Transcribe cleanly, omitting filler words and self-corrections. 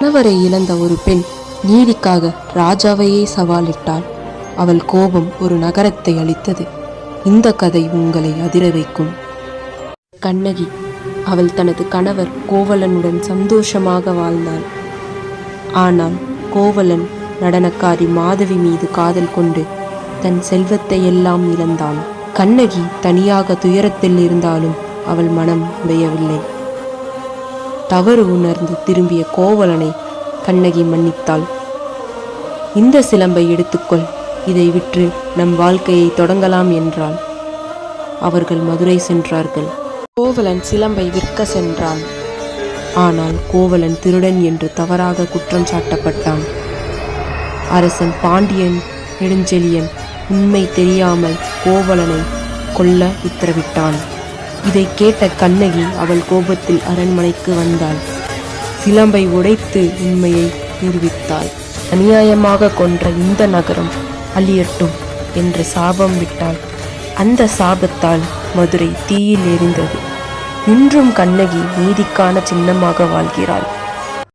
கணவரை இழந்த ஒரு பெண் நீதிக்காக ராஜாவையே சவாலிட்டாள். அவள் கோபம் ஒரு நகரத்தை அழித்தது. இந்த கதை உங்களை அதிர வைக்கும். கண்ணகி. அவள் தனது கணவர் கோவலனுடன் சந்தோஷமாக வாழ்ந்தாள். ஆனால் கோவலன் நடனக்காரி மாதவி மீது காதல் கொண்டு தன் செல்வத்தை எல்லாம் இழந்தான். கண்ணகி தனியாக துயரத்தில் இருந்தாலும் அவள் மனம் உடையவில்லை. தவறு உணர்ந்து திரும்பிய கோவலனை கண்ணகி மன்னித்தாள். இந்த சிலம்பை எடுத்துக்கொள், இதை விற்று நம் வாழ்க்கையை தொடங்கலாம் என்றாள். அவர்கள் மதுரை சென்றார்கள். கோவலன் சிலம்பை விற்க சென்றான். ஆனால் கோவலன் திருடன் என்று தவறாக குற்றம் சாட்டப்பட்டான். அரசன் பாண்டியன் நெடுஞ்செழியன் உண்மை தெரியாமல் கோவலனை கொல்ல உத்தரவிட்டான். இதை கேட்ட கண்ணகி அவள் கோபத்தில் அரண்மனைக்கு வந்தாள். சிலம்பை உடைத்து உண்மையை நிரூபித்தாள். அநியாயமாக கொன்ற இந்த நகரம் அழியட்டும் என்று சாபம் விட்டாள். அந்த சாபத்தால் மதுரை தீயில் எரிந்தது. இன்றும் கண்ணகி நீதிக்கான சின்னமாக வாழ்கிறாள்.